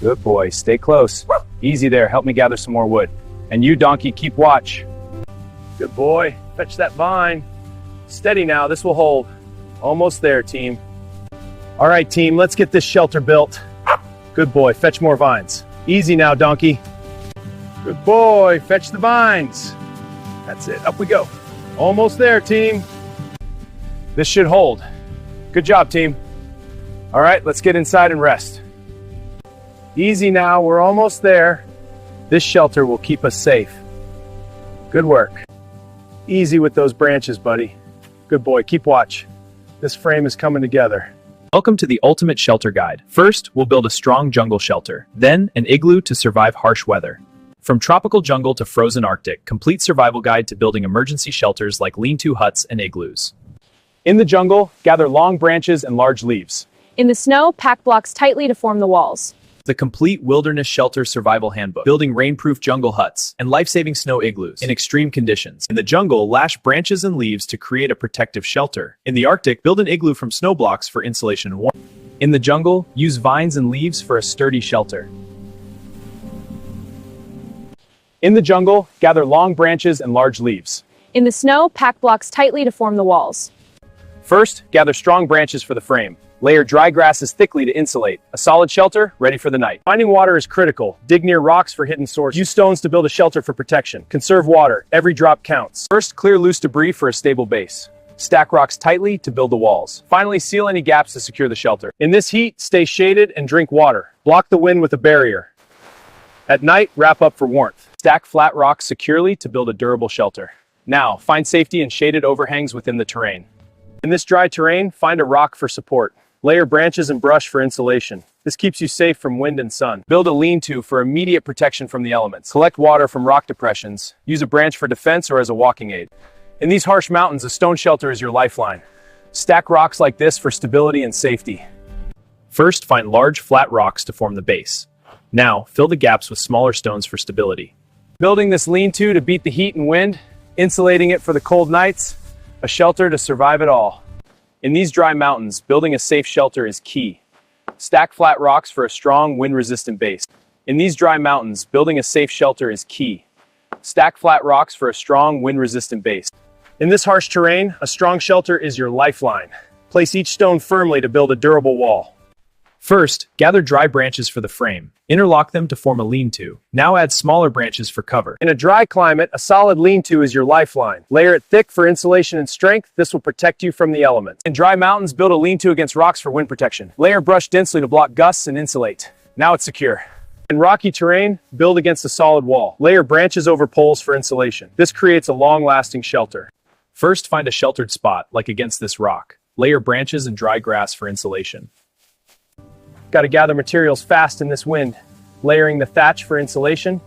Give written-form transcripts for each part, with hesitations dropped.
Good boy, stay close. Easy there, help me gather some more wood. And you, donkey, keep watch. Good boy, fetch that vine. Steady now, this will hold. Almost there, team. All right, team, let's get this shelter built. Good boy, fetch more vines. Easy now, donkey. Good boy, fetch the vines. That's it, up we go. Almost there, team. This should hold. Good job, team. All right, let's get inside and rest. Easy now, we're almost there. This shelter will keep us safe. Good work. Easy with those branches, buddy. Good boy, keep watch. This frame is coming together. Welcome to the Ultimate Shelter Guide. First, we'll build a strong jungle shelter. Then, an igloo to survive harsh weather. From tropical jungle to frozen Arctic, complete survival guide to building emergency shelters like lean-to huts and igloos. In the jungle, gather long branches and large leaves. In the snow, pack blocks tightly to form the walls. The complete wilderness shelter survival handbook, building rain-proof jungle huts and life-saving snow igloos in extreme conditions. In the jungle, lash branches and leaves to create a protective shelter. In the Arctic, build an igloo from snow blocks for insulation and warmth. In the jungle, use vines and leaves for a sturdy shelter. In the jungle, gather long branches and large leaves. In the snow, pack blocks tightly to form the walls. First, gather strong branches for the frame. Layer dry grasses thickly to insulate. A solid shelter, ready for the night. Finding water is critical. Dig near rocks for hidden sources. Use stones to build a shelter for protection. Conserve water. Every drop counts. First, clear loose debris for a stable base. Stack rocks tightly to build the walls. Finally, seal any gaps to secure the shelter. In this heat, stay shaded and drink water. Block the wind with a barrier. At night, wrap up for warmth. Stack flat rocks securely to build a durable shelter. Now, find safety in shaded overhangs within the terrain. In this dry terrain, find a rock for support. Layer branches and brush for insulation. This keeps you safe from wind and sun. Build a lean-to for immediate protection from the elements. Collect water from rock depressions. Use a branch for defense or as a walking aid. In these harsh mountains, a stone shelter is your lifeline. Stack rocks like this for stability and safety. First, find large, flat rocks to form the base. Now, fill the gaps with smaller stones for stability. Building this lean-to beat the heat and wind, insulating it for the cold nights, a shelter to survive it all. In these dry mountains, building a safe shelter is key. Stack flat rocks for a strong, wind-resistant base. In these dry mountains, building a safe shelter is key. Stack flat rocks for a strong, wind-resistant base. In this harsh terrain, a strong shelter is your lifeline. Place each stone firmly to build a durable wall. First, gather dry branches for the frame. Interlock them to form a lean-to. Now add smaller branches for cover. In a dry climate, a solid lean-to is your lifeline. Layer it thick for insulation and strength. This will protect you from the elements. In dry mountains, build a lean-to against rocks for wind protection. Layer brush densely to block gusts and insulate. Now it's secure. In rocky terrain, build against a solid wall. Layer branches over poles for insulation. This creates a long-lasting shelter. First, find a sheltered spot, like against this rock. Layer branches and dry grass for insulation. Got to gather materials fast in this wind. Layering the thatch for insulation.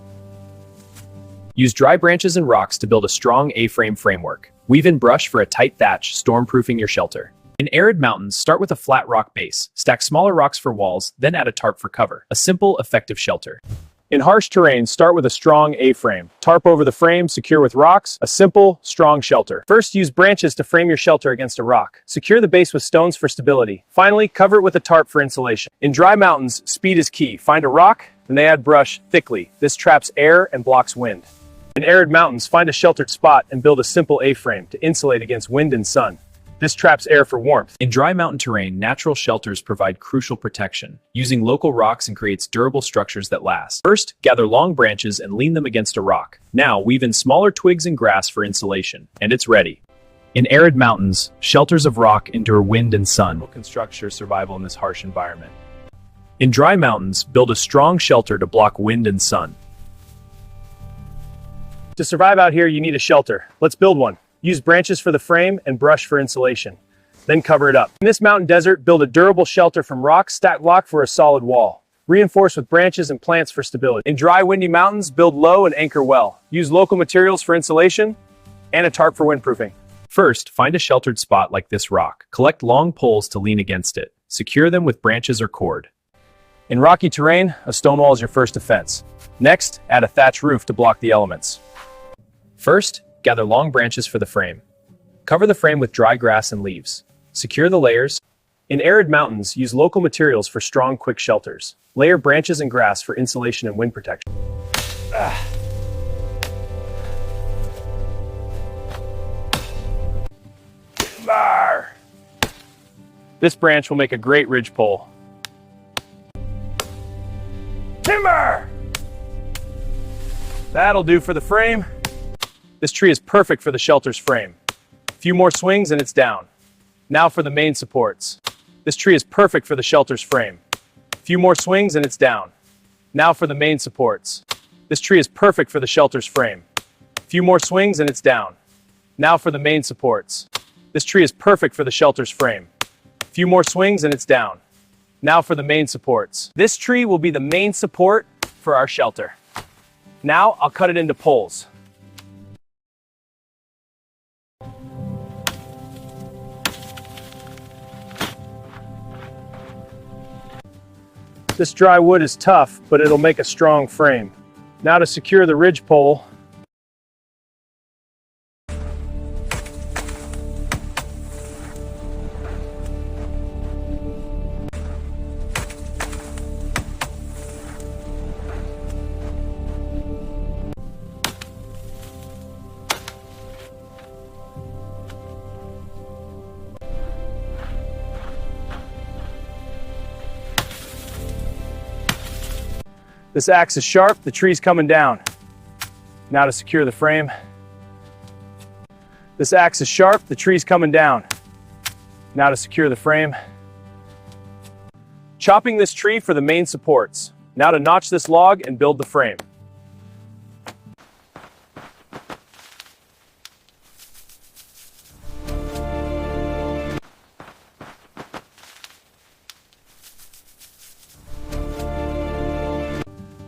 Use dry branches and rocks to build a strong A-frame framework. Weave in brush for a tight thatch, storm-proofing your shelter. In arid mountains, start with a flat rock base. Stack smaller rocks for walls, then add a tarp for cover. A simple, effective shelter. In harsh terrain, start with a strong A-frame. Tarp over the frame, secure with rocks. A simple, strong shelter. First, use branches to frame your shelter against a rock. Secure the base with stones for stability. Finally, cover it with a tarp for insulation. In dry mountains, speed is key. Find a rock, and they add brush thickly. This traps air and blocks wind. In arid mountains, find a sheltered spot and build a simple A-frame to insulate against wind and sun. This traps air for warmth. In dry mountain terrain, natural shelters provide crucial protection. Using local rocks and creates durable structures that last. First, gather long branches and lean them against a rock. Now, weave in smaller twigs and grass for insulation. And it's ready. In arid mountains, shelters of rock endure wind and sun. Construct your survival in this harsh environment. In dry mountains, build a strong shelter to block wind and sun. To survive out here, you need a shelter. Let's build one. Use branches for the frame and brush for insulation. Then cover it up. In this mountain desert, build a durable shelter from rocks, stack block for a solid wall. Reinforce with branches and plants for stability. In dry, windy mountains, build low and anchor well. Use local materials for insulation and a tarp for windproofing. First, find a sheltered spot like this rock. Collect long poles to lean against it. Secure them with branches or cord. In rocky terrain, a stone wall is your first defense. Next, add a thatch roof to block the elements. First, gather long branches for the frame. Cover the frame with dry grass and leaves. Secure the layers. In arid mountains, use local materials for strong, quick shelters. Layer branches and grass for insulation and wind protection. Timber! This branch will make a great ridgepole. Timber! That'll do for the frame. This tree is perfect for the shelter's frame. A few more swings and it's down. Now for the main supports. This tree is perfect for the shelter's frame. A few more swings and it's down. Now for the main supports. This tree is perfect for the shelter's frame. A few more swings and it's down. Now for the main supports. This tree is perfect for the shelter's frame. A few more swings and it's down. Now for the main supports. This tree will be the main support for our shelter. Now I'll cut it into poles. This dry wood is tough, but it'll make a strong frame. Now to secure the ridge pole. This axe is sharp, the tree's coming down. Now to secure the frame. This axe is sharp, the tree's coming down. Now to secure the frame. Chopping this tree for the main supports. Now to notch this log and build the frame.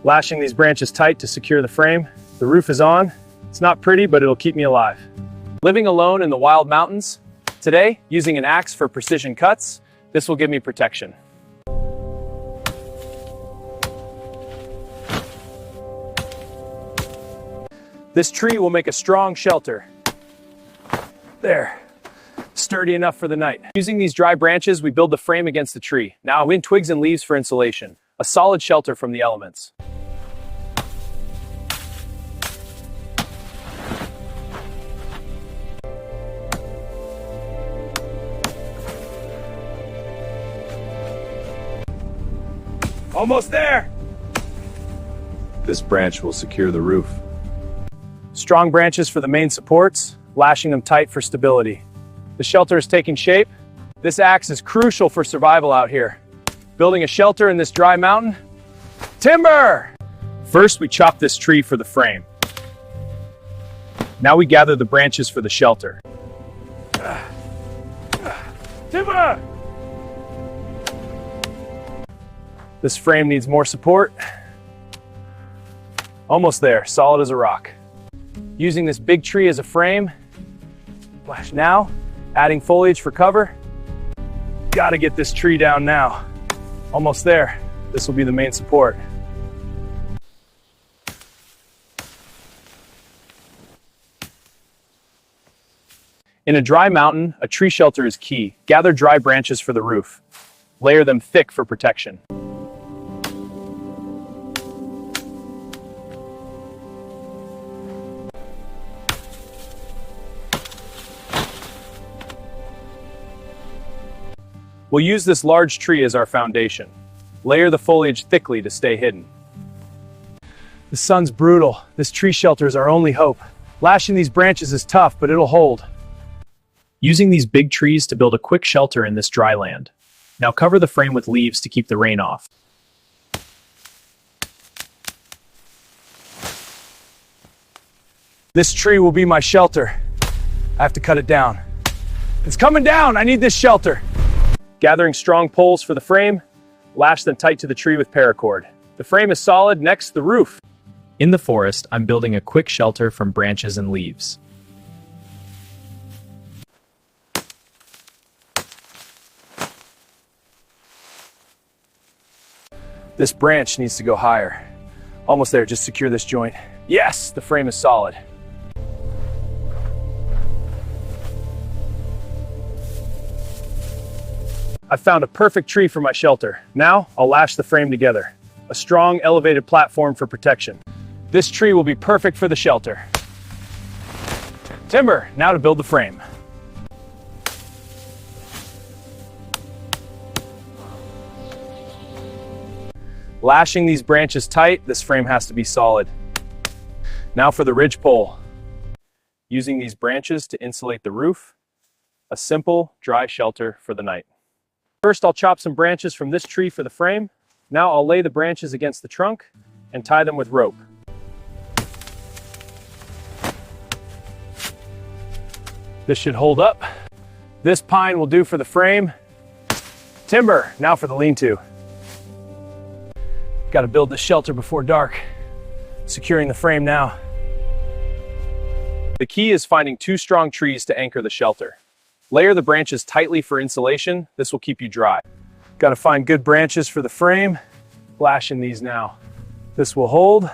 Lashing these branches tight to secure the frame. The roof is on. It's not pretty, but it'll keep me alive. Living alone in the wild mountains. Today, using an axe for precision cuts. This will give me protection. This tree will make a strong shelter. There. Sturdy enough for the night. Using these dry branches, we build the frame against the tree. Now in twigs and leaves for insulation. A solid shelter from the elements. Almost there! This branch will secure the roof. Strong branches for the main supports, lashing them tight for stability. The shelter is taking shape. This axe is crucial for survival out here. Building a shelter in this dry mountain. Timber! First, we chop this tree for the frame. Now we gather the branches for the shelter. Timber! This frame needs more support. Almost there, solid as a rock. Using this big tree as a frame. Now, adding foliage for cover. Gotta get this tree down now. Almost there. This will be the main support. In a dry mountain, a tree shelter is key. Gather dry branches for the roof. Layer them thick for protection. We'll use this large tree as our foundation. Layer the foliage thickly to stay hidden. The sun's brutal. This tree shelter is our only hope. Lashing these branches is tough, but it'll hold. Using these big trees to build a quick shelter in this dry land. Now cover the frame with leaves to keep the rain off. This tree will be my shelter. I have to cut it down. It's coming down! I need this shelter! Gathering strong poles for the frame, lash them tight to the tree with paracord. The frame is solid, next the roof. In the forest, I'm building a quick shelter from branches and leaves. This branch needs to go higher. Almost there, just secure this joint. Yes, the frame is solid. I've found a perfect tree for my shelter. Now, I'll lash the frame together. A strong, elevated platform for protection. This tree will be perfect for the shelter. Timber, now to build the frame. Lashing these branches tight, this frame has to be solid. Now for the ridge pole. Using these branches to insulate the roof. A simple, dry shelter for the night. First, I'll chop some branches from this tree for the frame. Now I'll lay the branches against the trunk and tie them with rope. This should hold up. This pine will do for the frame. Timber, now for the lean-to. Got to build this shelter before dark. Securing the frame now. The key is finding 2 strong trees to anchor the shelter. Layer the branches tightly for insulation. This will keep you dry. Got to find good branches for the frame. Lashing these now. This will hold.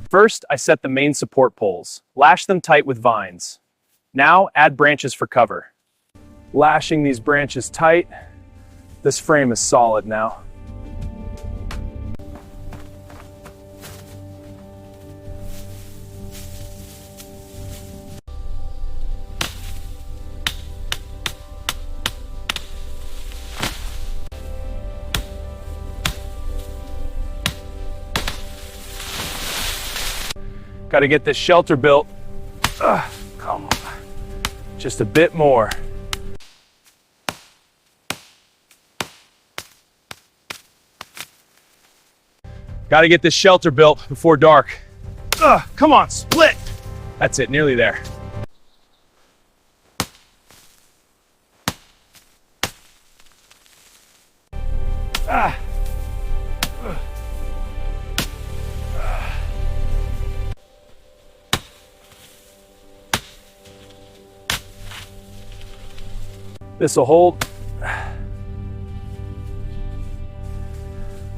First, I set the main support poles. Lash them tight with vines. Now, add branches for cover. Lashing these branches tight. This frame is solid now. Got to get this shelter built. Come on. Just a bit more. Got to get this shelter built before dark. Come on, split. That's it, nearly there. This will hold.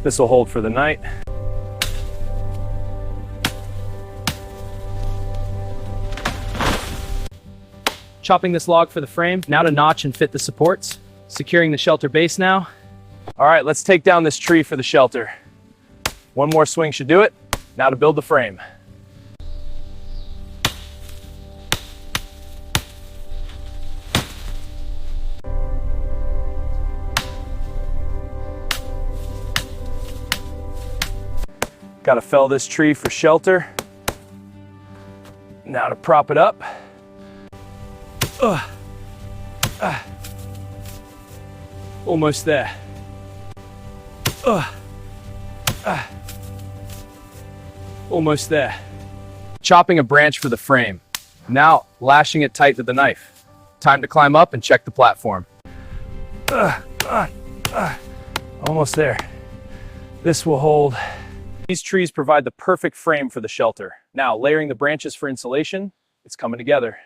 This will hold for the night. Chopping this log for the frame. Now to notch and fit the supports. Securing the shelter base now. All right, let's take down this tree for the shelter. One more swing should do it. Now to build the frame. Got to fell this tree for shelter. Now to prop it up. Almost there. Almost there. Chopping a branch for the frame. Now lashing it tight to the knife. Time to climb up and check the platform. Almost there. This will hold. These trees provide the perfect frame for the shelter. Now, layering the branches for insulation, it's coming together.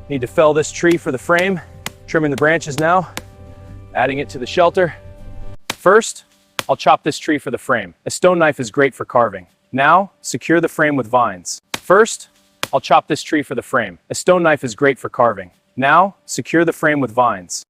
Need to fell this tree for the frame. Trimming the branches now, adding it to the shelter. First, I'll chop this tree for the frame. A stone knife is great for carving. Now, secure the frame with vines. First, I'll chop this tree for the frame. A stone knife is great for carving. Now, secure the frame with vines.